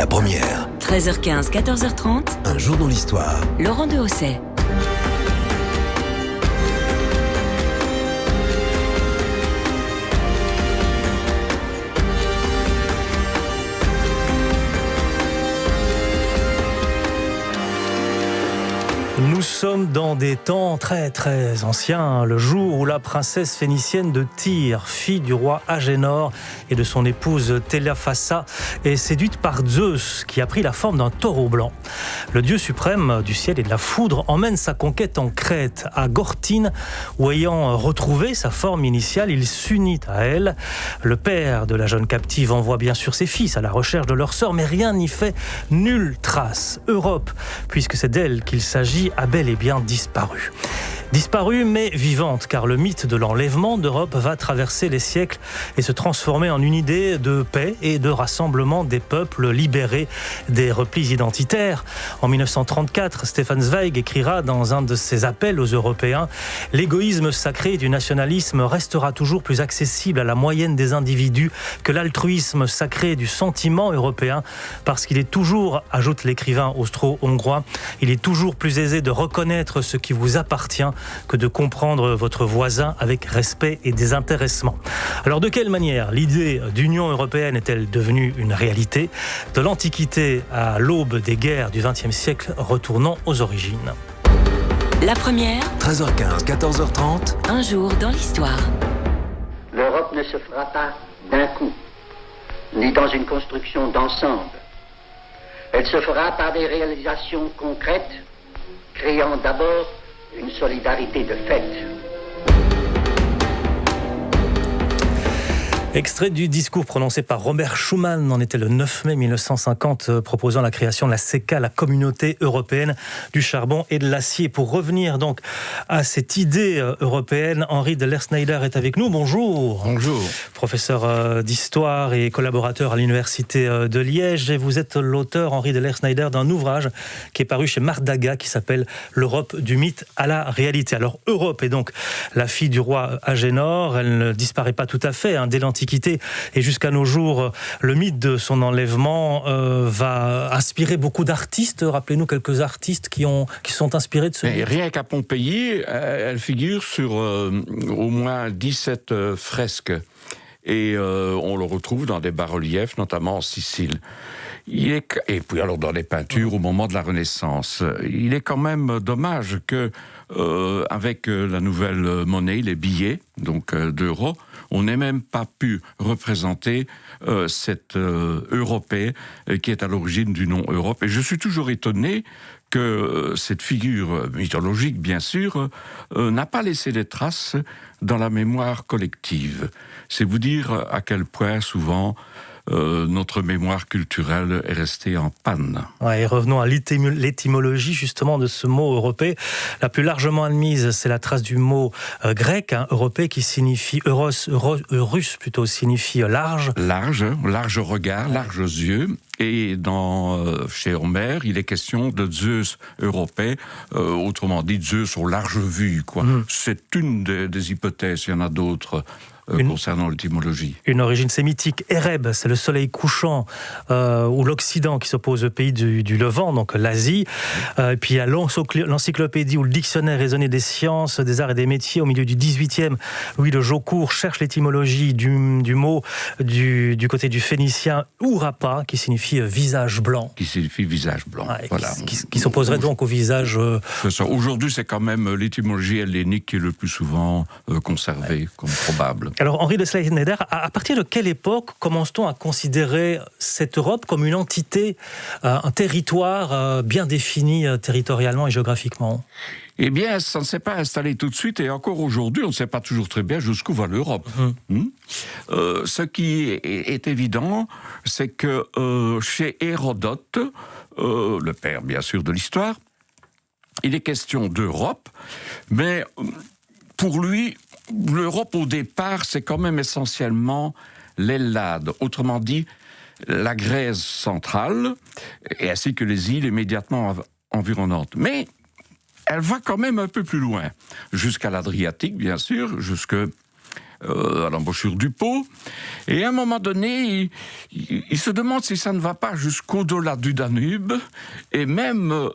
La première. 13h15, 14h30. Un jour dans l'histoire. Laurent de Hosset. Nous sommes dans des temps très très anciens, le jour où la princesse phénicienne de Tyr, fille du roi Agénor et de son épouse Téléphassa, est séduite par Zeus, qui a pris la forme d'un taureau blanc. Le dieu suprême du ciel et de la foudre emmène sa conquête en Crète, à Gortine, où ayant retrouvé sa forme initiale, il s'unit à elle. Le père de la jeune captive envoie bien sûr ses fils à la recherche de leur sœur, mais rien n'y fait, nulle trace. Europe, puisque c'est d'elle qu'il s'agit, a bel et bien disparu. Disparue mais vivante, car le mythe de l'enlèvement d'Europe va traverser les siècles et se transformer en une idée de paix et de rassemblement des peuples libérés des replis identitaires. En 1934, Stefan Zweig écrira dans un de ses appels aux Européens « L'égoïsme sacré du nationalisme restera toujours plus accessible à la moyenne des individus que l'altruisme sacré du sentiment européen, parce qu'il est toujours, ajoute l'écrivain austro-hongrois, il est toujours plus aisé de reconnaître ce qui vous appartient que de comprendre votre voisin avec respect et désintéressement. » Alors de quelle manière l'idée d'Union européenne est-elle devenue une réalité ? De l'Antiquité à l'aube des guerres du XXe siècle, retournons aux origines. La première. 13h15, 14h30. Un jour dans l'histoire. L'Europe ne se fera pas d'un coup, ni dans une construction d'ensemble. Elle se fera par des réalisations concrètes, créant d'abord une solidarité de fait. Extrait du discours prononcé par Robert Schuman, on était le 9 mai 1950, proposant la création de la CECA, la Communauté européenne du charbon et de l'acier. Pour revenir donc à cette idée européenne, Henri de Lersneider est avec nous. Bonjour. Bonjour. Professeur d'histoire et collaborateur à l'Université de Liège. Et vous êtes l'auteur, Henri de Lersneider, d'un ouvrage qui est paru chez Mardaga, qui s'appelle « L'Europe du mythe à la réalité ». Alors, Europe est donc la fille du roi Agénor. Elle ne disparaît pas tout à fait dès l'Antiquité. Et jusqu'à nos jours, le mythe de son enlèvement va inspirer beaucoup d'artistes. Rappelez-nous quelques artistes qui sont inspirés de ce mythe. Rien qu'à Pompéi, elle figure sur au moins 17 fresques. Et on le retrouve dans des bas-reliefs, notamment en Sicile. Et puis alors dans les peintures au moment de la Renaissance. Il est quand même dommage que, avec la nouvelle monnaie, les billets, donc d'euros, on n'ait même pas pu représenter cette Europée qui est à l'origine du nom Europe. Et je suis toujours étonné que cette figure mythologique, bien sûr, n'a pas laissé des traces dans la mémoire collective. C'est vous dire à quel point souvent notre mémoire culturelle est restée en panne. Ouais, et revenons à l'étymologie justement de ce mot européen. La plus largement admise, c'est la trace du mot grec, européen, qui signifie russe plutôt, signifie large. Large regard, larges yeux. Et chez Homère, il est question de Zeus européen, autrement dit Zeus aux larges vues, quoi. C'est une des hypothèses, il y en a d'autres. Concernant l'étymologie. Une origine sémitique. Ereb, c'est le soleil couchant, ou l'Occident qui s'oppose au pays du Levant, donc l'Asie. Et puis il y a l'encyclopédie ou le dictionnaire raisonné des sciences, des arts et des métiers au milieu du 18e. Louis de Jaucourt cherche l'étymologie du mot du côté du phénicien Ourapa, qui signifie visage blanc. Qui signifie visage blanc, voilà. Qui s'opposerait donc au visage... C'est ça. Aujourd'hui, c'est quand même l'étymologie hellénique qui est le plus souvent conservée comme probable. Alors, Henri de Lersneider, à partir de quelle époque commence-t-on à considérer cette Europe comme une entité, un territoire bien défini territorialement et géographiquement ? Eh bien, ça ne s'est pas installé tout de suite, et encore aujourd'hui, on ne sait pas toujours très bien jusqu'où va l'Europe. Ce qui est évident, c'est que chez Hérodote, le père, bien sûr, de l'histoire, il est question d'Europe, mais pour lui, l'Europe, au départ, c'est quand même essentiellement l'Hellade, autrement dit, la Grèce centrale, et ainsi que les îles immédiatement environnantes. Mais elle va quand même un peu plus loin, jusqu'à l'Adriatique, bien sûr, jusque à l'embouchure du Pô. Et à un moment donné, il se demande si ça ne va pas jusqu'au-delà du Danube et même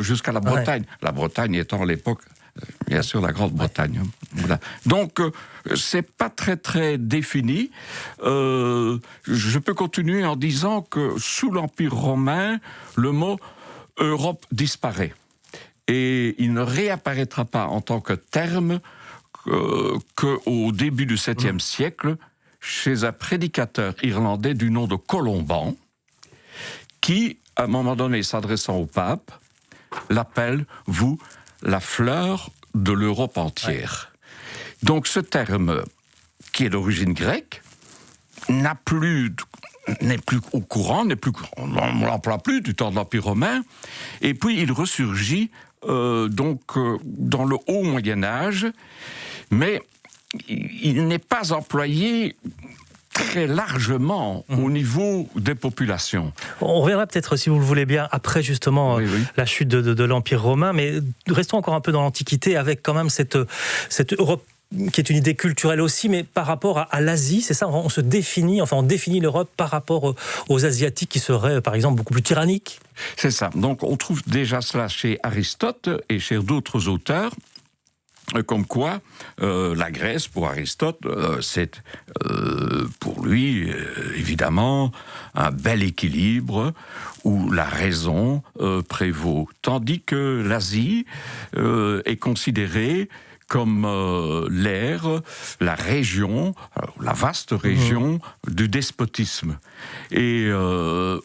jusqu'à la Bretagne. Ouais. La Bretagne étant à l'époque, bien sûr, la Grande-Bretagne. Ouais. Voilà. Donc, c'est pas très très défini. Je peux continuer en disant que sous l'Empire romain, le mot Europe disparaît. Et il ne réapparaîtra pas en tant que terme qu'au début du 7e siècle, chez un prédicateur irlandais du nom de Colomban, qui, à un moment donné, s'adressant au pape, l'appelle, vous, la fleur de l'Europe entière. Ouais. Donc ce terme, qui est d'origine grecque, n'est plus au courant, on ne l'emploie plus du temps de l'Empire romain, et puis il ressurgit dans le haut Moyen-Âge, mais il n'est pas employé très largement au niveau des populations. On reviendra peut-être, si vous le voulez bien, après justement la chute de l'Empire romain, mais restons encore un peu dans l'Antiquité avec quand même cette Europe qui est une idée culturelle aussi, mais par rapport à l'Asie, c'est ça, on définit l'Europe par rapport aux Asiatiques qui seraient, par exemple, beaucoup plus tyranniques. C'est ça. Donc on trouve déjà cela chez Aristote et chez d'autres auteurs, comme quoi la Grèce, pour Aristote, c'est pour lui, évidemment, un bel équilibre où la raison prévaut, tandis que l'Asie est considérée comme l'ère, la région, la vaste région du despotisme, et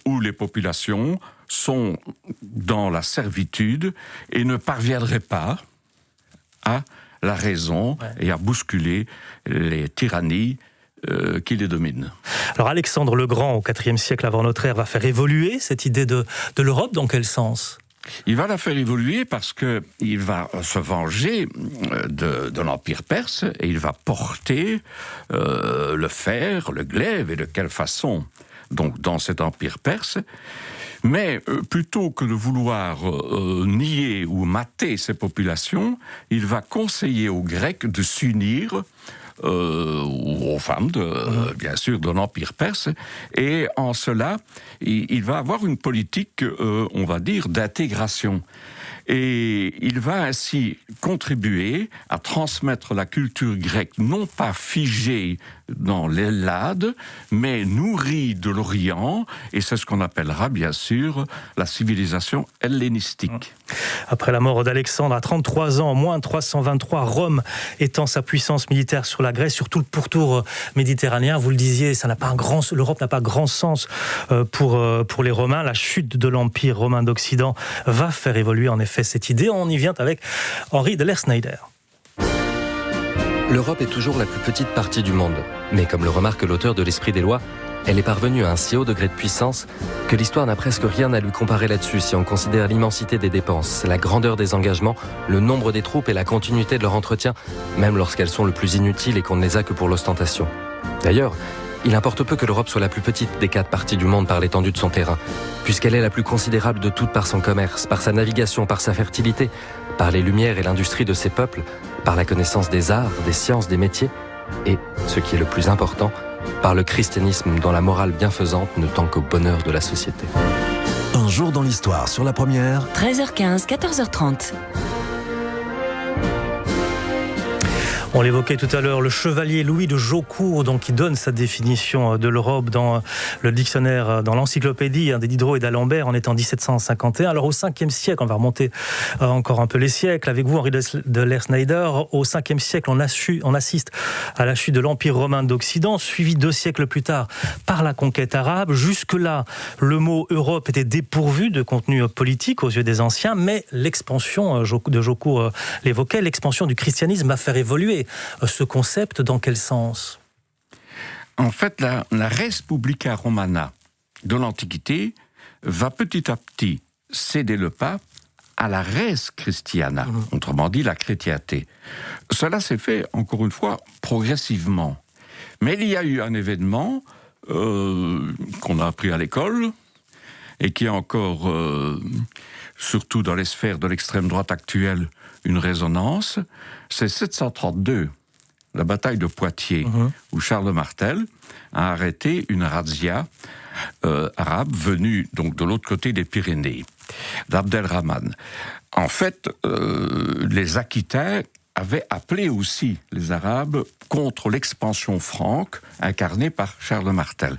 où les populations sont dans la servitude et ne parviendraient pas à la raison et à bousculer les tyrannies qui les dominent. Alors Alexandre le Grand, au IVe siècle avant notre ère, va faire évoluer cette idée de l'Europe. Dans quel sens ? Il va la faire évoluer parce qu'il va se venger de l'Empire perse et il va porter le fer, le glaive, et de quelle façon, donc dans cet Empire perse. Mais plutôt que de vouloir nier ou mater ces populations, il va conseiller aux Grecs de s'unir aux femmes, bien sûr, de l'Empire perse. Et en cela, il va avoir une politique, on va dire, d'intégration. Et il va ainsi contribuer à transmettre la culture grecque, non pas figée dans l'Hellade, mais nourrie de l'Orient, et c'est ce qu'on appellera bien sûr la civilisation hellénistique. Après la mort d'Alexandre à 33 ans, en moins 323, Rome étend sa puissance militaire sur la Grèce, sur tout le pourtour méditerranéen. Vous le disiez, l'Europe n'a pas grand sens pour les Romains. La chute de l'Empire romain d'Occident va faire évoluer en effet cette idée. On y vient avec Henri de Lersneider. L'Europe est toujours la plus petite partie du monde, mais comme le remarque l'auteur de l'Esprit des lois, elle est parvenue à un si haut degré de puissance que l'histoire n'a presque rien à lui comparer là-dessus si on considère l'immensité des dépenses, la grandeur des engagements, le nombre des troupes et la continuité de leur entretien, même lorsqu'elles sont le plus inutiles et qu'on ne les a que pour l'ostentation. D'ailleurs, il importe peu que l'Europe soit la plus petite des 4 parties du monde par l'étendue de son terrain, puisqu'elle est la plus considérable de toutes par son commerce, par sa navigation, par sa fertilité, par les lumières et l'industrie de ses peuples, par la connaissance des arts, des sciences, des métiers, et, ce qui est le plus important, par le christianisme dont la morale bienfaisante ne tend qu'au bonheur de la société. Un jour dans l'histoire sur la première. 13h15, 14h30. On l'évoquait tout à l'heure, le chevalier Louis de Jaucourt, donc, qui donne sa définition de l'Europe dans le dictionnaire, dans l'encyclopédie des Diderot et d'Alembert, en étant 1751. Alors au 5e siècle, on va remonter encore un peu les siècles, avec vous Henri de Lersneider, au 5e siècle, on assiste à la chute de l'Empire romain d'Occident, suivi 2 siècles plus tard par la conquête arabe. Jusque-là, le mot Europe était dépourvu de contenu politique aux yeux des anciens, mais l'expansion, de Jaucourt l'évoquait, l'expansion du christianisme va faire évoluer ce concept. Dans quel sens ? En fait, la res publica romana de l'Antiquité va petit à petit céder le pas à la res christiana, autrement dit la chrétienté. Cela s'est fait, encore une fois, progressivement. Mais il y a eu un événement qu'on a appris à l'école et qui a encore, surtout dans les sphères de l'extrême droite actuelle, une résonance, c'est 732, la bataille de Poitiers, où Charles Martel a arrêté une razzia arabe venue donc de l'autre côté des Pyrénées, d'Abdelrahman. En fait, les Aquitains avaient appelé aussi les Arabes contre l'expansion franque incarnée par Charles Martel.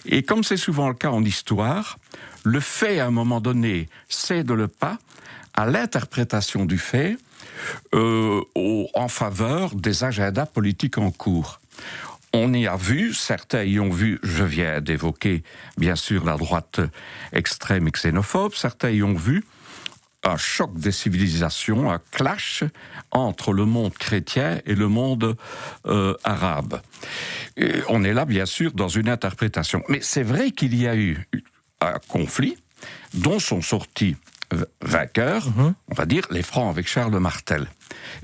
Et comme c'est souvent le cas en histoire, le fait à un moment donné cède le pas à l'interprétation du fait en faveur des agendas politiques en cours. On y a vu, certains y ont vu, je viens d'évoquer bien sûr la droite extrême et xénophobe, certains y ont vu un choc des civilisations, un clash entre le monde chrétien et le monde arabe. Et on est là bien sûr dans une interprétation. Mais c'est vrai qu'il y a eu un conflit dont sont sortis vainqueurs, on va dire, les Francs avec Charles Martel.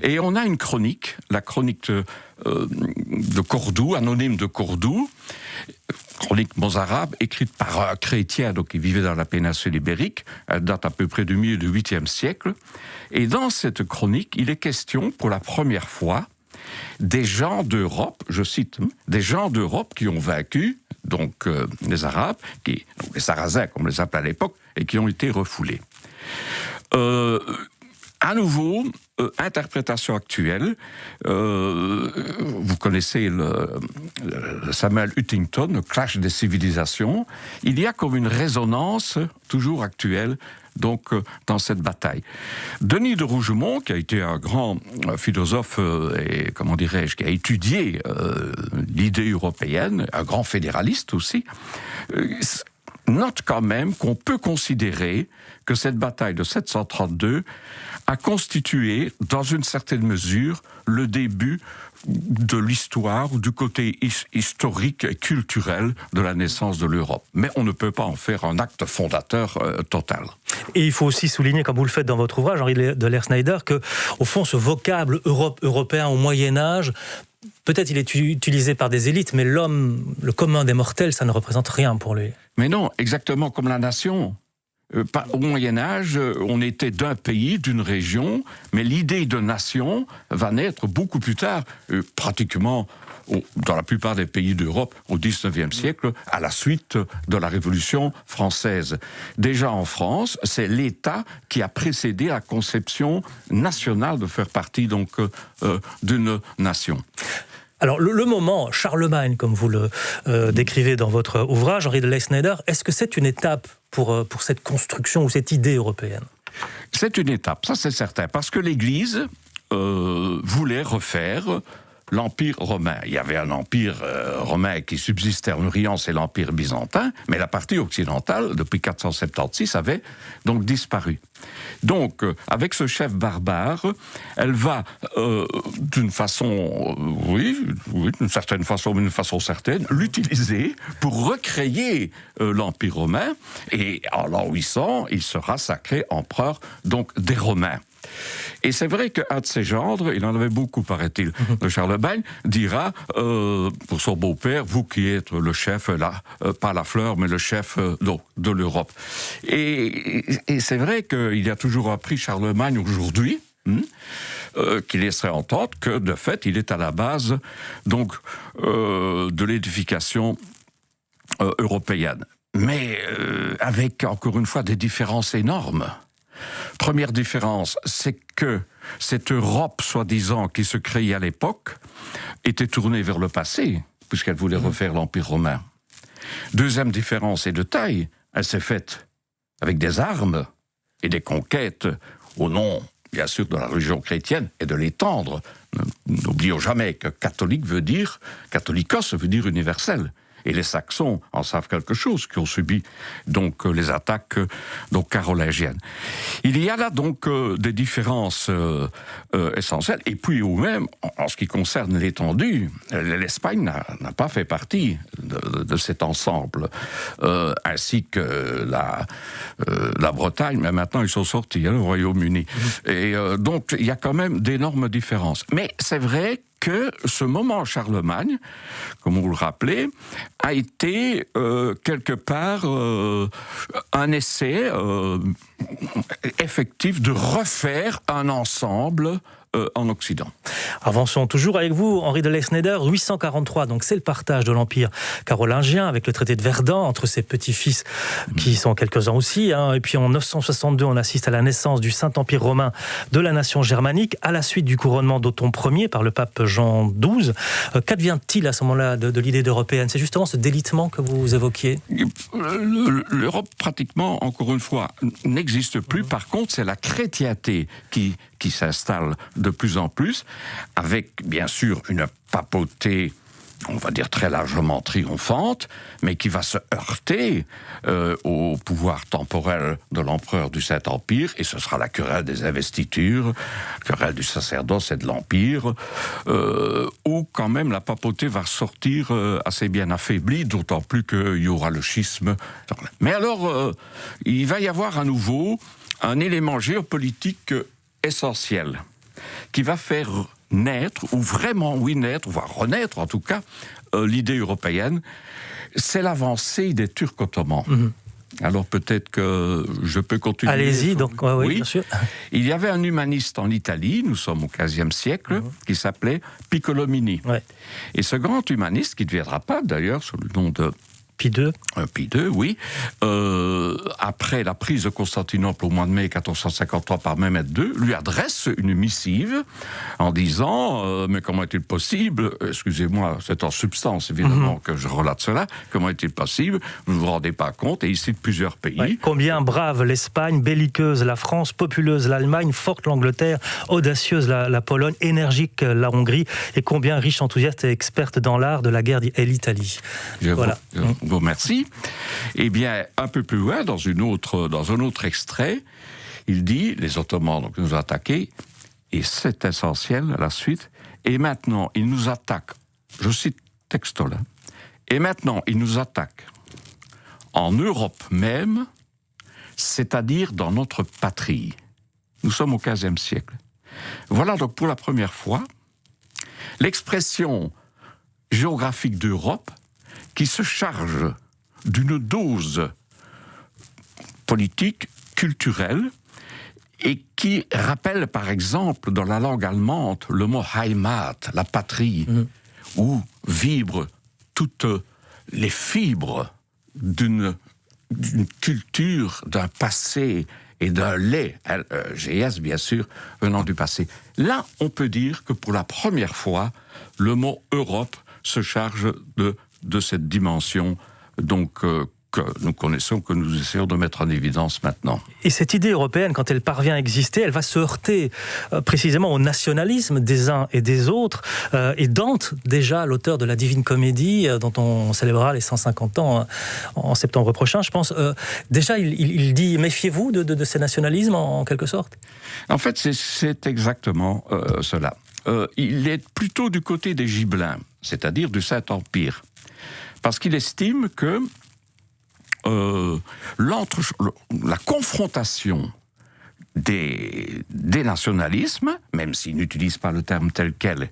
Et on a une chronique, la chronique de Cordoue, anonyme de Cordoue, chronique mozarabe, écrite par un chrétien donc, qui vivait dans la péninsule ibérique, elle date à peu près du milieu du 8e siècle. Et dans cette chronique, il est question, pour la première fois, des gens d'Europe, je cite, des gens d'Europe qui ont vaincu donc les Arabes, donc les Sarrasins, comme on les appelait à l'époque, et qui ont été refoulés. À nouveau, interprétation actuelle. Vous connaissez le Samuel Huntington, le clash des civilisations. Il y a comme une résonance toujours actuelle donc dans cette bataille. Denis de Rougemont, qui a été un grand philosophe et comment dirais-je, qui a étudié l'idée européenne, un grand fédéraliste aussi, note quand même qu'on peut considérer que cette bataille de 732 a constitué, dans une certaine mesure, le début de l'histoire ou du côté historique et culturel de la naissance de l'Europe. Mais on ne peut pas en faire un acte fondateur total. Et il faut aussi souligner, comme vous le faites dans votre ouvrage, Henri de Lersneider, que, au fond, ce vocable européen au Moyen-Âge, peut-être il est utilisé par des élites, mais l'homme, le commun des mortels, ça ne représente rien pour lui. Mais non, exactement comme la nation. Au Moyen-Âge, on était d'un pays, d'une région, mais l'idée de nation va naître beaucoup plus tard, pratiquement dans la plupart des pays d'Europe au XIXe siècle, à la suite de la Révolution française. Déjà en France, c'est l'État qui a précédé la conception nationale de faire partie donc d'une nation. Alors, le moment Charlemagne, comme vous le décrivez dans votre ouvrage, Henri de Lersneider, est-ce que c'est une étape pour cette construction ou cette idée européenne ? C'est une étape, ça c'est certain, parce que l'Église voulait refaire l'Empire romain. Il y avait un empire romain qui subsistait en Orient, c'est l'Empire byzantin, mais la partie occidentale, depuis 476, avait donc disparu. Donc, avec ce chef barbare, elle va, d'une façon, d'une certaine façon, mais d'une façon certaine, l'utiliser pour recréer l'Empire romain. Et en l'an 800, il sera sacré empereur donc des Romains. Et c'est vrai qu'un de ses gendres, il en avait beaucoup, paraît-il, de Charlemagne, dira pour son beau-père, vous qui êtes le chef, là, pas la fleur, mais le chef de l'Europe. Et c'est vrai qu'il y a toujours un prix Charlemagne aujourd'hui, qui laisserait entendre que, de fait, il est à la base donc, de l'édification européenne. Mais avec, encore une fois, des différences énormes. Première différence, c'est que cette Europe, soi-disant, qui se créait à l'époque, était tournée vers le passé, puisqu'elle voulait refaire l'Empire romain. Deuxième différence est de taille, elle s'est faite avec des armes et des conquêtes au nom, bien sûr, de la religion chrétienne et de l'étendre. N'oublions jamais que catholique veut dire, catholikos veut dire universel. Et les Saxons en savent quelque chose, qui ont subi donc les attaques donc carolingiennes. Il y a là donc des différences essentielles. Et puis, ou même, en ce qui concerne l'étendue, l'Espagne n'a pas fait partie de cet ensemble, ainsi que la Bretagne. Mais maintenant, ils sont sortis, le Royaume-Uni. Et donc, il y a quand même d'énormes différences. Mais c'est vrai que ce moment Charlemagne, comme vous le rappelez, a été quelque part un essai effectif de refaire un ensemble en Occident. Avançons toujours avec vous, Henri de Lesneder. 843, donc c'est le partage de l'Empire carolingien avec le traité de Verdun entre ses petits-fils qui sont quelques-uns aussi. Et puis en 962, on assiste à la naissance du Saint-Empire romain de la nation germanique à la suite du couronnement d'Othon Ier par le pape Jean XII. Qu'advient-il à ce moment-là de l'idée d'européenne? C'est justement ce délitement que vous évoquiez. L'Europe, pratiquement, encore une fois, n'existe plus. Par contre, c'est la chrétienté qui s'installe de plus en plus, avec, bien sûr, une papauté, on va dire, très largement triomphante, mais qui va se heurter au pouvoir temporel de l'empereur du Saint-Empire, et ce sera la querelle des investitures, la querelle du sacerdoce et de l'Empire, où quand même la papauté va sortir assez bien affaiblie, d'autant plus qu'il y aura le schisme. Mais alors, il va y avoir à nouveau un élément géopolitique essentiel, qui va faire naître, ou vraiment, oui, naître, voire renaître en tout cas, l'idée européenne, c'est l'avancée des Turcs ottomans. Alors peut-être que je peux continuer. Allez-y, donc, oui, bien sûr. Il y avait un humaniste en Italie, nous sommes au XVe siècle, qui s'appelait Piccolomini. Ouais. Et ce grand humaniste, qui ne deviendra pas d'ailleurs sous le nom de Pie II. Pie II, oui. Après la prise de Constantinople au mois de mai 1453 par Mehmed II, lui adresse une missive en disant mais comment est-il possible, excusez-moi, c'est en substance évidemment que je relate cela, comment est-il possible, vous ne vous rendez pas compte, et il cite plusieurs pays. Ouais. Combien brave l'Espagne, belliqueuse la France, populeuse l'Allemagne, forte l'Angleterre, audacieuse la Pologne, énergique la Hongrie, et combien riche, enthousiaste et experte dans l'art de la guerre est l'Italie. Voilà. Bon, merci. Eh bien, un peu plus loin, dans un autre extrait, il dit, les Ottomans donc, nous ont attaqués, et c'est essentiel à la suite, et maintenant, ils nous attaquent, je cite texto là, et maintenant, ils nous attaquent en Europe même, c'est-à-dire dans notre patrie. Nous sommes au XVe siècle. Voilà donc pour la première fois l'expression géographique d'Europe qui se charge d'une dose politique, culturelle, et qui rappelle, par exemple, dans la langue allemande, le mot Heimat, la patrie, où vibrent toutes les fibres d'une culture, d'un passé et d'un lait, GS bien sûr, venant du passé. Là, on peut dire que pour la première fois, le mot Europe se charge de cette dimension donc, que nous connaissons, que nous essayons de mettre en évidence maintenant. Et cette idée européenne, quand elle parvient à exister, elle va se heurter précisément au nationalisme des uns et des autres. Et Dante, déjà l'auteur de la Divine Comédie, dont on célébrera les 150 ans en septembre prochain, je pense, déjà il dit « méfiez-vous de ces nationalismes » en quelque sorte. En fait, c'est exactement cela. Il est plutôt du côté des Gibelins, c'est-à-dire du Saint-Empire. Parce qu'il estime que la confrontation des nationalismes, même s'il n'utilise pas le terme tel quel,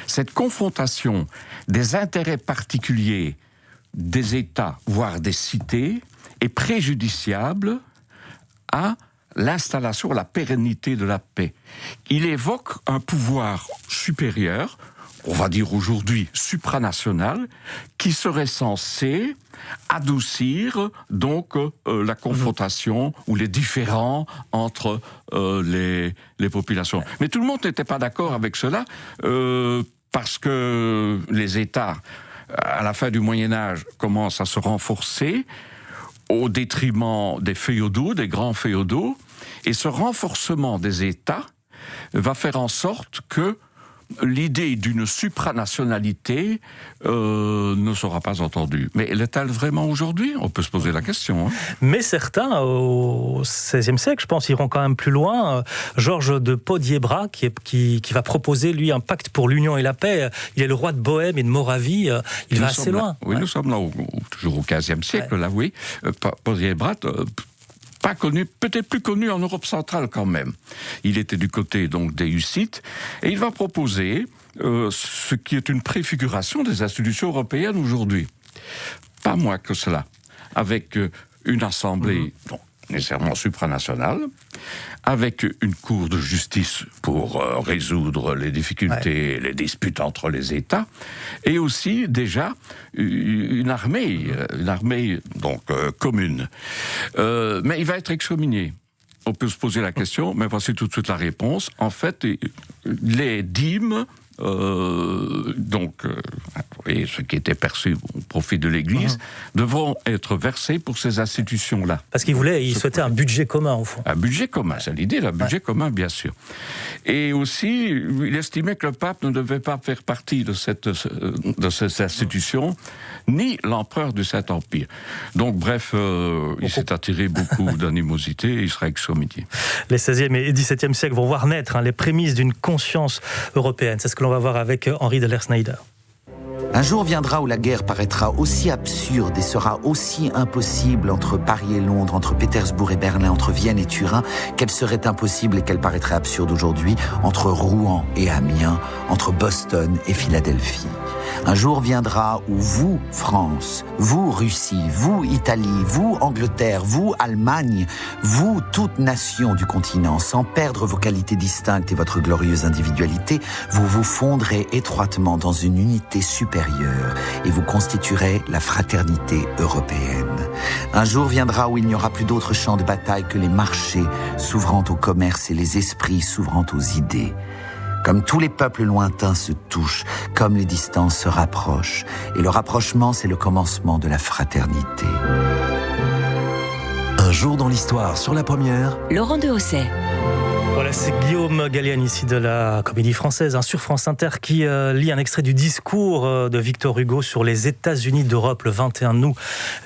cette confrontation des intérêts particuliers des États, voire des cités, est préjudiciable à l'installation, à la pérennité de la paix. Il évoque un pouvoir supérieur, on va dire aujourd'hui supranational, qui serait censé adoucir donc la confrontation ou les différends entre les populations. Mais tout le monde n'était pas d'accord avec cela parce que les États, à la fin du Moyen-Âge, commencent à se renforcer au détriment des féodaux, des grands féodaux, et ce renforcement des États va faire en sorte que l'idée d'une supranationalité ne sera pas entendue. Mais l'est-elle vraiment aujourd'hui ? On peut se poser la question. Mais certains, au XVIe siècle, je pense, iront quand même plus loin. Georges de Podiebra, qui va proposer, lui, un pacte pour l'union et la paix. Il est le roi de Bohême et de Moravie. Il va assez loin. Oui, nous sommes là, toujours au XVe siècle, là, oui. Podiebra... pas connu, peut-être plus connu en Europe centrale quand même. Il était du côté donc des Hussites, et il va proposer ce qui est une préfiguration des institutions européennes aujourd'hui. Pas moins que cela, avec une assemblée nécessairement supranationale, avec une cour de justice pour résoudre les difficultés, les disputes entre les États, et aussi déjà une armée donc commune. Mais il va être excommunié. On peut se poser la question, mais voici tout de suite la réponse. En fait, les dîmes, et ce qui était perçu au profit de l'Église, devront être versés pour ces institutions-là. Parce qu'il souhaitait un budget commun, au fond. Un budget commun, c'est l'idée d'un budget commun, bien sûr. Et aussi, il estimait que le pape ne devait pas faire partie de cette institution, ni l'empereur du Saint-Empire. Donc, bref, il s'est attiré beaucoup d'animosité et il sera excommunié. Les 16e et 17e siècles vont voir naître les prémices d'une conscience européenne. C'est ce que l'on va voir avec Henri Dehler-Schneider. Un jour viendra où la guerre paraîtra aussi absurde et sera aussi impossible entre Paris et Londres, entre Pétersbourg et Berlin, entre Vienne et Turin, qu'elle serait impossible et qu'elle paraîtrait absurde aujourd'hui entre Rouen et Amiens, entre Boston et Philadelphie. Un jour viendra où vous, France, vous, Russie, vous, Italie, vous, Angleterre, vous, Allemagne, vous, toute nation du continent, sans perdre vos qualités distinctes et votre glorieuse individualité, vous vous fondrez étroitement dans une unité supérieure et vous constituerez la fraternité européenne. Un jour viendra où il n'y aura plus d'autre champ de bataille que les marchés s'ouvrant au commerce et les esprits s'ouvrant aux idées. Comme tous les peuples lointains se touchent, comme les distances se rapprochent. Et le rapprochement, c'est le commencement de la fraternité. Un jour dans l'histoire sur la première. Laurent Dehosset. Voilà, c'est Guillaume Gallienne ici de la Comédie Française, sur France Inter, qui lit un extrait du discours de Victor Hugo sur les États-Unis d'Europe le 21 août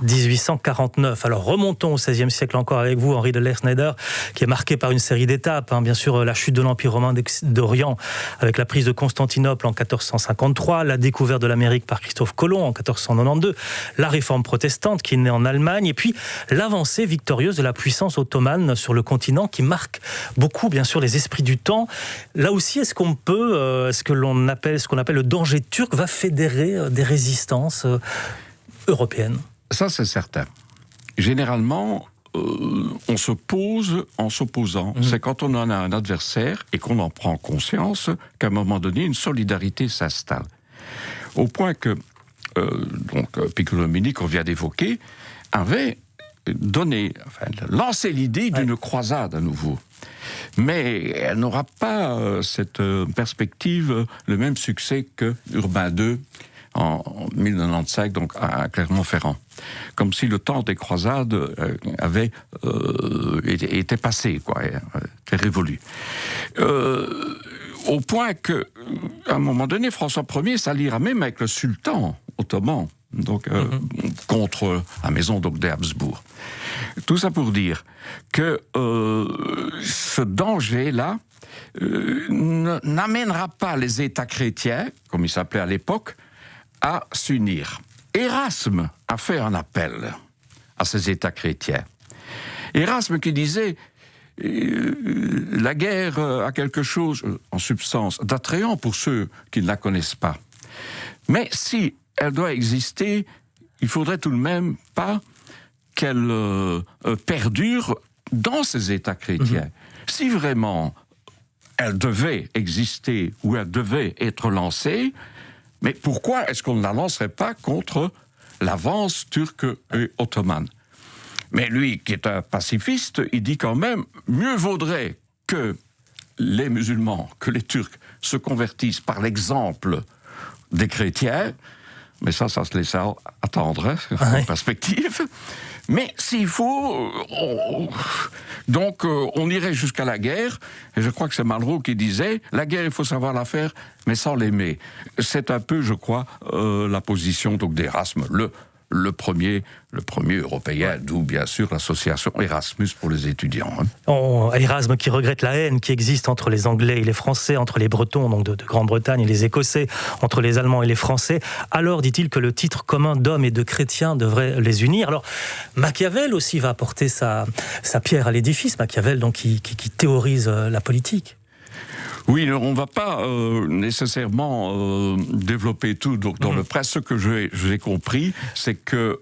1849. Alors remontons au XVIe siècle encore avec vous, Henri Dehler-Schneider, qui est marqué par une série d'étapes. Bien sûr, la chute de l'Empire romain d'Orient avec la prise de Constantinople en 1453, la découverte de l'Amérique par Christophe Colomb en 1492, la réforme protestante qui est née en Allemagne, et puis l'avancée victorieuse de la puissance ottomane sur le continent qui marque beaucoup, bien sûr, les esprits du temps. Là aussi, est-ce qu'on peut, ce qu'on appelle le danger turc va fédérer des résistances européennes? Ça, c'est certain. Généralement, on se pose en s'opposant. C'est quand on en a un adversaire et qu'on en prend conscience qu'à un moment donné, une solidarité s'installe. Au point que Piccolomini, qu'on vient d'évoquer, avait lancé l'idée d'une croisade à nouveau. Mais elle n'aura pas cette perspective, le même succès que Urbain II en 1095, donc à Clermont-Ferrand. Comme si le temps des croisades avait été passé, était révolu. Au point qu'à un moment donné, François Ier s'alliera même avec le sultan ottoman, donc contre la maison des Habsbourg. Tout ça pour dire que ce danger-là n'amènera pas les États chrétiens, comme ils s'appelaient à l'époque, à s'unir. Erasme a fait un appel à ces États chrétiens. Erasme qui disait la guerre a quelque chose, en substance, d'attrayant pour ceux qui ne la connaissent pas. Mais si elle doit exister, il faudrait tout de même pas qu'elle perdure dans ces États chrétiens. Si vraiment elle devait exister ou elle devait être lancée, mais pourquoi est-ce qu'on ne la lancerait pas contre l'avance turque et ottomane? Mais lui, qui est un pacifiste, il dit quand même, mieux vaudrait que les musulmans, que les Turcs se convertissent par l'exemple des chrétiens, mais ça se laisse attendre, en perspective. Mais s'il faut, on irait jusqu'à la guerre, et je crois que c'est Malraux qui disait, la guerre, il faut savoir la faire, mais sans l'aimer. C'est un peu, je crois, la position d'Erasme, le premier européen, d'où bien sûr l'association Erasmus pour les étudiants. Erasme qui regrette la haine qui existe entre les Anglais et les Français, entre les Bretons donc de Grande-Bretagne et les Écossais, entre les Allemands et les Français. Alors, dit-il, que le titre commun d'hommes et de chrétiens devrait les unir. Alors, Machiavel aussi va apporter sa pierre à l'édifice. Machiavel donc qui théorise la politique. Oui, on ne va pas nécessairement développer tout dans le presse. Ce que j'ai compris, c'est que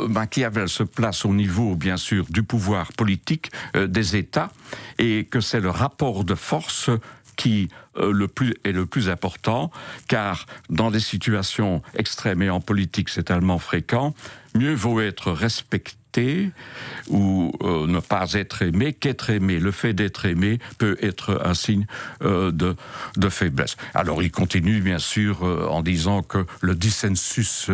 Machiavel se place au niveau, bien sûr, du pouvoir politique des États, et que c'est le rapport de force qui est le plus important, car dans des situations extrêmes, et en politique c'est tellement fréquent, mieux vaut être respecté ou ne pas être aimé qu'être aimé. Le fait d'être aimé peut être un signe de faiblesse. Alors il continue bien sûr en disant que le dissensus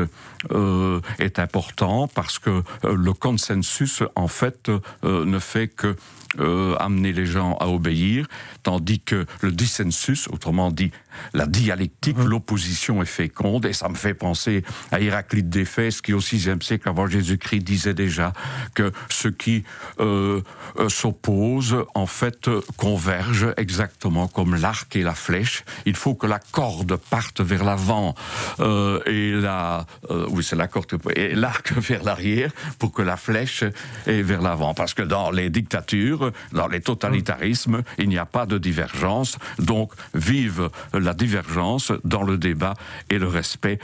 est important, parce que le consensus en fait ne fait que amener les gens à obéir, tandis que le dissensus, autrement dit la dialectique, l'opposition est féconde, et ça me fait penser à Héraclite d'Éphèse, qui au VIe siècle avant Jésus-Christ disait déjà que ceux qui s'opposent en fait convergent, exactement comme l'arc et la flèche. Il faut que la corde parte vers l'avant et l'arc vers l'arrière, pour que la flèche est vers l'avant, parce que dans les dictatures, dans les totalitarismes, il n'y a pas de divergence, donc vive la divergence dans le débat et le respect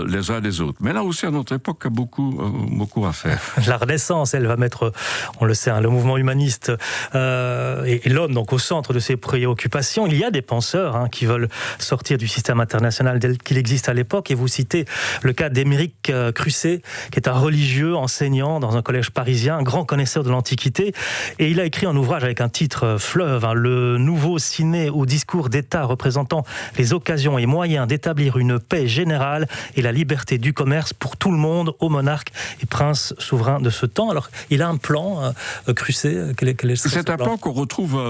les uns des autres. Mais là aussi, à notre époque, il y a beaucoup à faire. La Renaissance, elle va mettre, on le sait, le mouvement humaniste et l'homme donc au centre de ses préoccupations. Il y a des penseurs qui veulent sortir du système international tel qu'il existe à l'époque. Et vous citez le cas d'Émeric Crusset, qui est un religieux enseignant dans un collège parisien, un grand connaisseur de l'Antiquité. Et il a écrit un ouvrage avec un titre fleuve, le nouveau ciné ou discours d'État représentant les occasions et moyens d'établir une paix générale et la liberté du commerce pour tout le monde, aux monarques et princes souverains de ce temps. Alors, il a un plan, Crusset, quel est c'est un plan qu'on retrouve,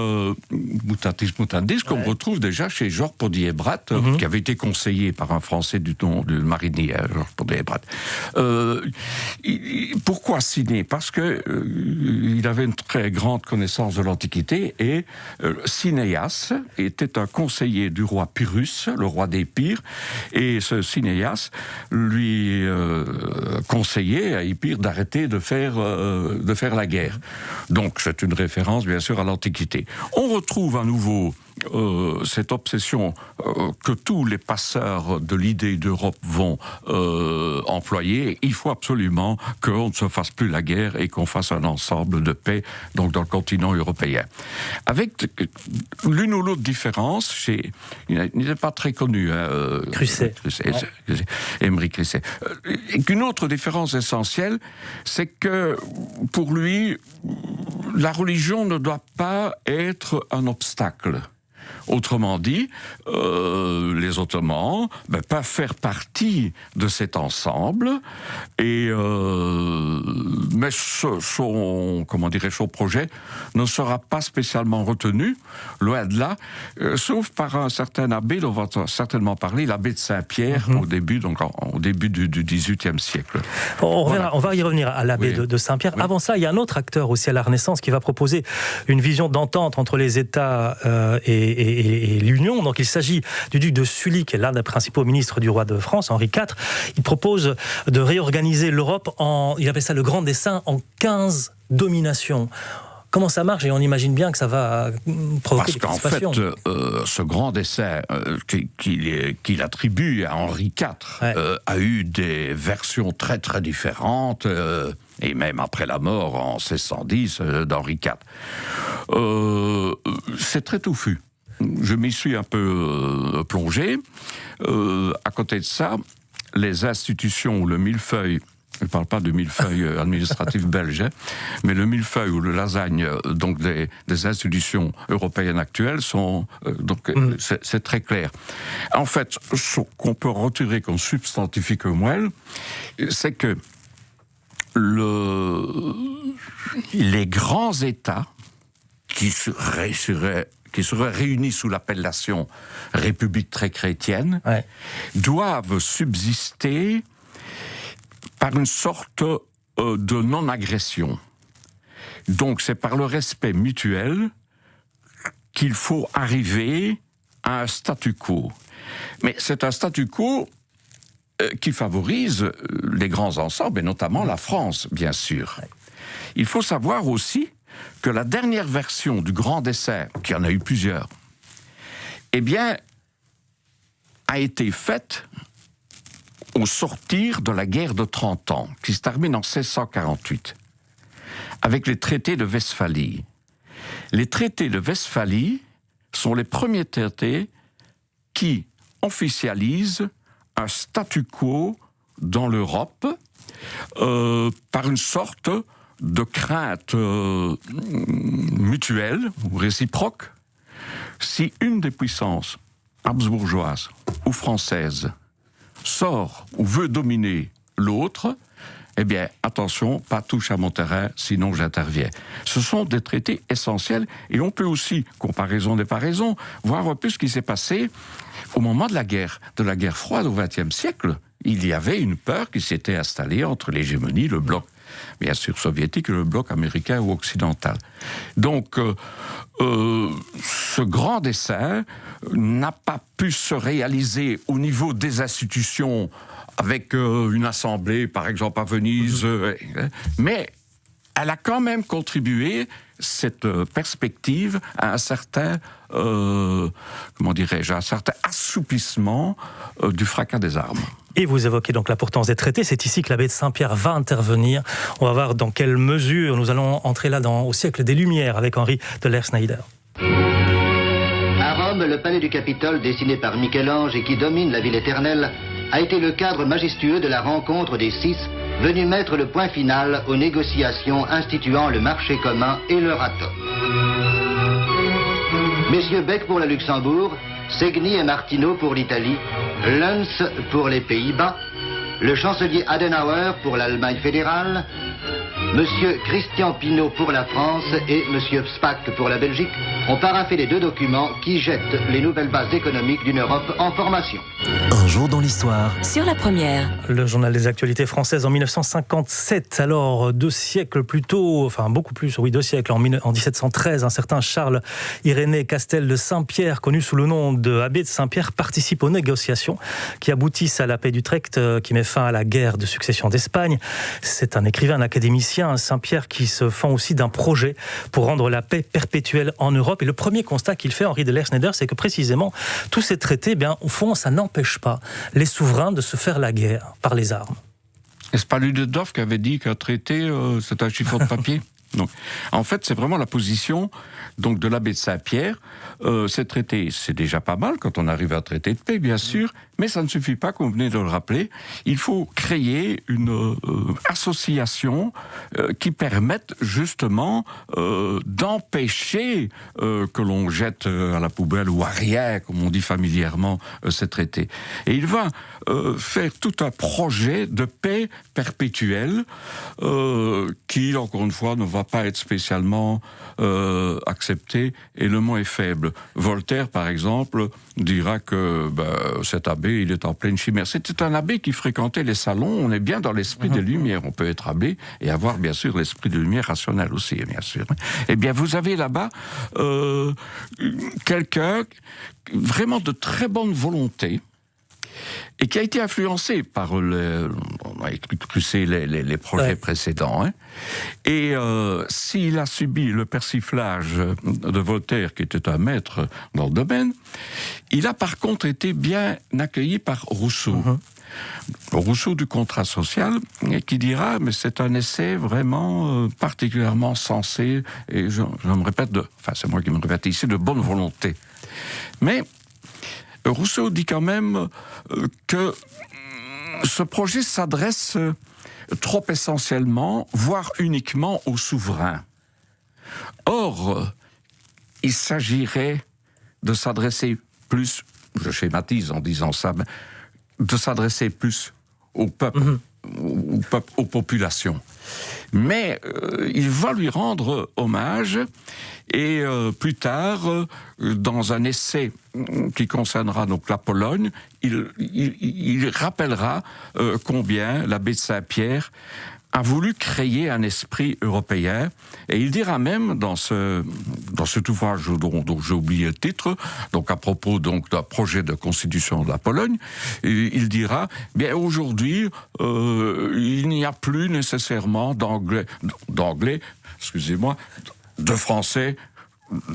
mutatis mutandis, qu'on retrouve déjà chez Georges Podiebrad, qui avait été conseillé par un Français du nom de marinier, Georges Podiebrad. Pourquoi ciné ? Parce que il avait une très grande connaissance de l'Antiquité, et Cinéas était un conseiller du roi Pyrrhus, le roi d'Épire, et ce Cinéas lui conseillait à Épire d'arrêter de faire la guerre. Donc c'est une référence bien sûr à l'Antiquité. On retrouve à nouveau cette obsession que tous les passeurs de l'idée d'Europe vont employer. Il faut absolument qu'on ne se fasse plus la guerre et qu'on fasse un ensemble de paix donc dans le continent européen. Avec l'une ou l'autre différence, il n'est pas très connu. Crusset. Émeric Crusset. Une autre différence essentielle, c'est que pour lui, la religion ne doit pas être un obstacle. Autrement dit, les Ottomans peuvent faire partie de cet ensemble, mais son projet ne sera pas spécialement retenu, loin de là, sauf par un certain abbé dont on va certainement parler, l'abbé de Saint-Pierre, au début du XVIIIe siècle. On va y revenir à l'abbé de Saint-Pierre. Oui. Avant ça, il y a un autre acteur aussi à la Renaissance qui va proposer une vision d'entente entre les États et l'Union. Donc il s'agit du duc de Sully, qui est l'un des principaux ministres du roi de France, Henri IV. Il propose de réorganiser l'Europe il appelle ça le grand dessein, en 15 dominations. Comment ça marche ? Et on imagine bien que ça va provoquer des crispations. Parce qu'en fait, ce grand dessein qu'il attribue à Henri IV a eu des versions très très différentes, et même après la mort en 1610 d'Henri IV. C'est très touffu. Je m'y suis un peu plongé. À côté de ça, les institutions ou le millefeuille, je ne parle pas de millefeuille administratif belge, mais le millefeuille ou le lasagne donc des institutions européennes actuelles sont c'est très clair. En fait, ce qu'on peut retirer comme substantifique moelle, c'est que les grands États qui seraient réunis sous l'appellation République très chrétienne, doivent subsister par une sorte de non-agression. Donc c'est par le respect mutuel qu'il faut arriver à un statu quo. Mais c'est un statu quo qui favorise les grands ensembles, et notamment la France, bien sûr. Il faut savoir aussi que la dernière version du grand dessein, qui en a eu plusieurs, eh bien, a été faite au sortir de la guerre de 30 ans, qui se termine en 1648, avec les traités de Westphalie. Les traités de Westphalie sont les premiers traités qui officialisent un statu quo dans l'Europe par une sorte de crainte mutuelle ou réciproque. Si une des puissances habsbourgeoises ou françaises sort ou veut dominer l'autre, eh bien, attention, pas touche à mon terrain, sinon j'interviens. Ce sont des traités essentiels et on peut aussi, comparaison des paraisons, voir un peu ce qui s'est passé au moment de la guerre froide au XXe siècle. Il y avait une peur qui s'était installée entre l'hégémonie, le bloc, bien sûr soviétique, et le bloc américain ou occidental. Donc, ce grand dessein n'a pas pu se réaliser au niveau des institutions avec une assemblée, par exemple à Venise, mais elle a quand même contribué, cette perspective, à un certain, un certain assouplissement du fracas des armes. Et vous évoquez donc l'importance des traités. C'est ici que l'abbé de Saint-Pierre va intervenir. On va voir dans quelle mesure nous allons entrer là au siècle des Lumières avec Henri de Lersneider. À Rome, le palais du Capitole, dessiné par Michel-Ange et qui domine la ville éternelle, a été le cadre majestueux de la rencontre des 6 venus mettre le point final aux négociations instituant le marché commun et l'Euratom. Messieurs Beck pour le Luxembourg, Segni et Martineau pour l'Italie, Luns pour les Pays-Bas, le chancelier Adenauer pour l'Allemagne fédérale, Monsieur Christian Pinault pour la France et Monsieur Spaak pour la Belgique ont paraphé les 2 documents qui jettent les nouvelles bases économiques d'une Europe en formation. Un jour dans l'histoire. Sur la première. Le journal des actualités françaises en 1957, alors 2 siècles plus tôt, enfin beaucoup plus, oui 2 siècles, en 1713, un certain Charles Irénée Castel de Saint-Pierre, connu sous le nom de abbé de Saint-Pierre, participe aux négociations qui aboutissent à la paix d'Utrecht, qui met fin à la guerre de succession d'Espagne. C'est un écrivain, un académicien, un Saint-Pierre qui se fend aussi d'un projet pour rendre la paix perpétuelle en Europe. Et le premier constat qu'il fait, Henri de Lersneider, c'est que précisément, tous ces traités, eh bien, au fond, ça n'empêche pas les souverains de se faire la guerre par les armes. Est-ce pas Ludendorff qui avait dit qu'un traité, c'est un chiffon de papier? Donc, en fait, c'est vraiment la position donc, de l'abbé de Saint-Pierre. Ces traités, c'est déjà pas mal quand on arrive à un traité de paix, bien sûr, mais ça ne suffit pas, comme vous venez de le rappeler. Il faut créer une association qui permette justement d'empêcher que l'on jette à la poubelle ou à rien, comme on dit familièrement, ces traités. Et il va faire tout un projet de paix perpétuelle qui, encore une fois, ne va pas être spécialement accepté, et le mot est faible. Voltaire, par exemple, dira que cet abbé, il est en pleine chimère. C'était un abbé qui fréquentait les salons. On est bien dans l'esprit des Lumières. On peut être abbé et avoir, bien sûr, l'esprit des Lumières rationnel aussi, bien sûr. Eh bien, vous avez là-bas quelqu'un vraiment de très bonne volonté, et qui a été influencé par on a écouté les projets précédents. Et s'il a subi le persiflage de Voltaire, qui était un maître dans le domaine, il a par contre été bien accueilli par Rousseau. Rousseau du contrat social, qui dira, mais c'est un essai vraiment particulièrement sensé, et je me répète, c'est moi qui me répète ici, de bonne volonté. Mais Rousseau dit quand même que ce projet s'adresse trop essentiellement, voire uniquement aux souverains. Or, il s'agirait de s'adresser plus, je schématise en disant ça, de s'adresser plus au peuple, aux populations. Mais il va lui rendre hommage, et plus tard, dans un essai qui concernera donc la Pologne, il rappellera combien l'abbé de Saint-Pierre a voulu créer un esprit européen, et il dira même dans cet ouvrage dont j'ai oublié le titre, donc à propos donc d'un projet de constitution de la Pologne, il dira bien aujourd'hui il n'y a plus nécessairement d'anglais, excusez-moi, de français,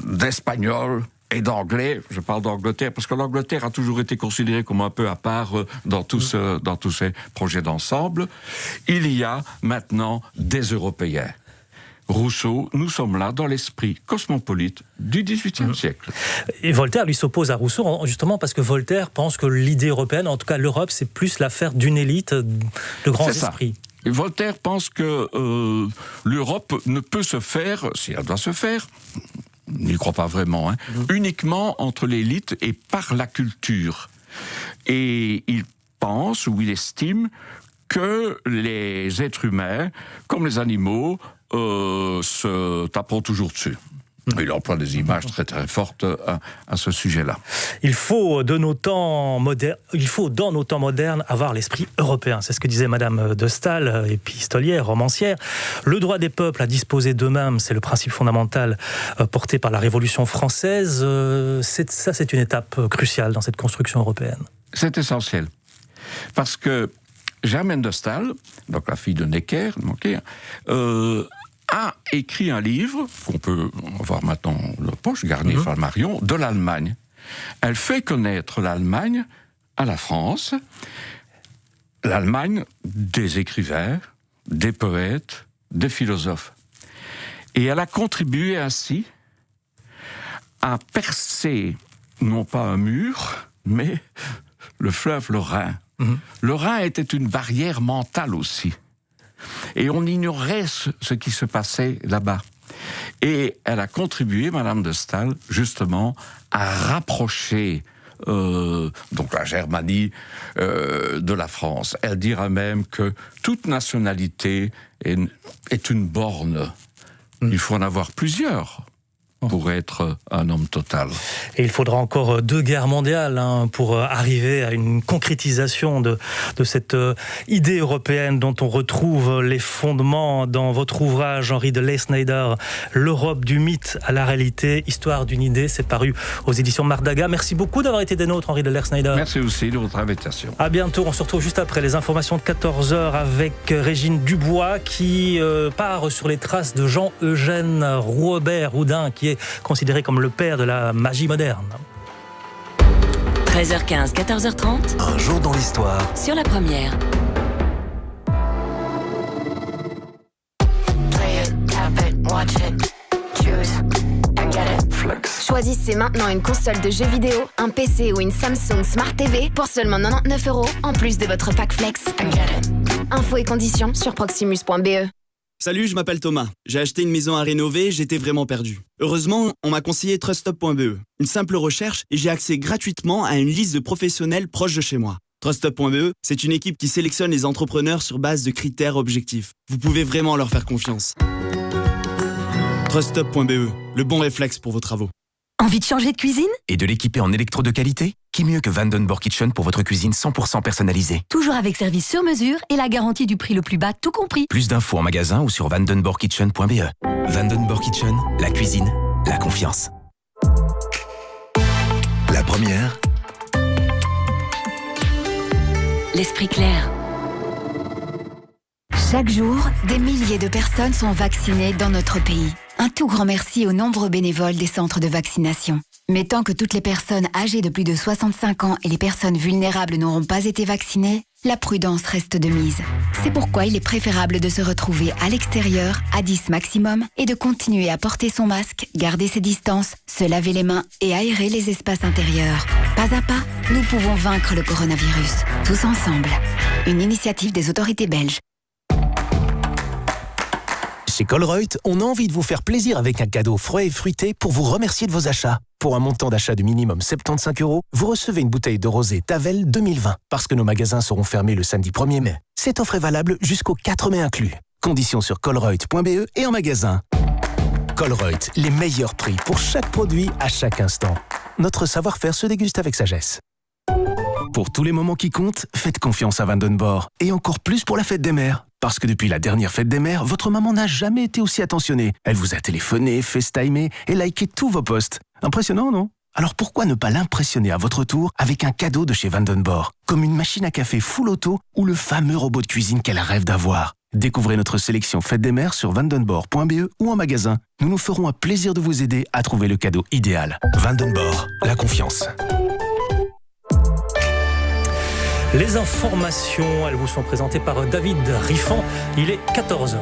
d'espagnol et d'anglais, je parle d'Angleterre, parce que l'Angleterre a toujours été considérée comme un peu à part dans tous ces projets d'ensemble. Il y a maintenant des Européens. Rousseau, nous sommes là dans l'esprit cosmopolite du XVIIIe siècle. Et Voltaire lui s'oppose à Rousseau, justement parce que Voltaire pense que l'idée européenne, en tout cas l'Europe, c'est plus l'affaire d'une élite, de grands esprits. Et Voltaire pense que l'Europe ne peut se faire, si elle doit se faire, il n'y croit pas vraiment, uniquement entre l'élite et par la culture. Et il pense, ou il estime, que les êtres humains, comme les animaux, se taperont toujours dessus. Il emploie des images très très fortes à ce sujet-là. Il faut dans nos temps modernes avoir l'esprit européen. C'est ce que disait Madame de Staël, épistolière, romancière. Le droit des peuples à disposer d'eux-mêmes, c'est le principe fondamental porté par la Révolution française. C'est une étape cruciale dans cette construction européenne. C'est essentiel. Parce que Germaine de Staël, donc la fille de Necker, a écrit un livre, qu'on peut voir maintenant dans la poche, garni Flammarion, de l'Allemagne. Elle fait connaître l'Allemagne à la France, l'Allemagne des écrivains, des poètes, des philosophes. Et elle a contribué ainsi à percer, non pas un mur, mais le fleuve le Rhin. Le Rhin était une barrière mentale aussi. Et on ignorait ce qui se passait là-bas. Et elle a contribué, Madame de Staël, justement, à rapprocher donc la Germanie de la France. Elle dira même que toute nationalité est une borne. Il faut en avoir plusieurs pour être un homme total. Et il faudra encore 2 guerres mondiales pour arriver à une concrétisation de cette idée européenne dont on retrouve les fondements dans votre ouvrage, Henri de Lesneider, L'Europe du mythe à la réalité, histoire d'une idée. C'est paru aux éditions Mardaga. Merci beaucoup d'avoir été des nôtres, Henri de Lesneider. Merci aussi de votre invitation. À bientôt. On se retrouve juste après les informations de 14h avec Régine Dubois qui part sur les traces de Jean-Eugène Robert Houdin, qui est considéré comme le père de la magie moderne. 13h15, 14h30. Un jour dans l'histoire. Sur la première. Choisissez maintenant une console de jeux vidéo, un PC ou une Samsung Smart TV pour seulement 99 €, en plus de votre pack Flex. Infos et conditions sur proximus.be. Salut, je m'appelle Thomas. J'ai acheté une maison à rénover, j'étais vraiment perdu. Heureusement, on m'a conseillé TrustUp.be. Une simple recherche et j'ai accès gratuitement à une liste de professionnels proches de chez moi. TrustUp.be, c'est une équipe qui sélectionne les entrepreneurs sur base de critères objectifs. Vous pouvez vraiment leur faire confiance. TrustUp.be, le bon réflexe pour vos travaux. Envie de changer de cuisine ? Et de l'équiper en électro de qualité ? Qui mieux que Vandenborg Kitchen pour votre cuisine 100% personnalisée ? Toujours avec service sur mesure et la garantie du prix le plus bas, tout compris. Plus d'infos en magasin ou sur vandenborgkitchen.be. Vandenborg Kitchen, la cuisine, la confiance. La première. L'esprit clair. Chaque jour, des milliers de personnes sont vaccinées dans notre pays. Un tout grand merci aux nombreux bénévoles des centres de vaccination. Mais tant que toutes les personnes âgées de plus de 65 ans et les personnes vulnérables n'auront pas été vaccinées, la prudence reste de mise. C'est pourquoi il est préférable de se retrouver à l'extérieur, à 10 maximum, et de continuer à porter son masque, garder ses distances, se laver les mains et aérer les espaces intérieurs. Pas à pas, nous pouvons vaincre le coronavirus. Tous ensemble. Une initiative des autorités belges. Chez Colruyt, on a envie de vous faire plaisir avec un cadeau frais et fruité pour vous remercier de vos achats. Pour un montant d'achat de minimum 75 €, vous recevez une bouteille de rosé Tavel 2020, parce que nos magasins seront fermés le samedi 1er mai. Cette offre est valable jusqu'au 4 mai inclus. Conditions sur colruyt.be et en magasin. Colruyt, les meilleurs prix pour chaque produit à chaque instant. Notre savoir-faire se déguste avec sagesse. Pour tous les moments qui comptent, faites confiance à Vandenborg. Et encore plus pour la fête des mères. Parce que depuis la dernière fête des mères, votre maman n'a jamais été aussi attentionnée. Elle vous a téléphoné, FaceTimé et liké tous vos posts. Impressionnant, non ? Alors pourquoi ne pas l'impressionner à votre tour avec un cadeau de chez Vandenborg, comme une machine à café full auto ou le fameux robot de cuisine qu'elle rêve d'avoir ? Découvrez notre sélection Fête des Mères sur vandenborg.be ou en magasin. Nous nous ferons un plaisir de vous aider à trouver le cadeau idéal. Vandenborg, la confiance. Les informations, elles vous sont présentées par David Riffan. Il est 14h.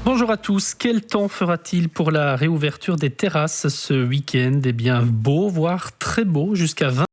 Bonjour à tous. Quel temps fera-t-il pour la réouverture des terrasses ce week-end ? Eh bien, beau, voire très beau, jusqu'à 20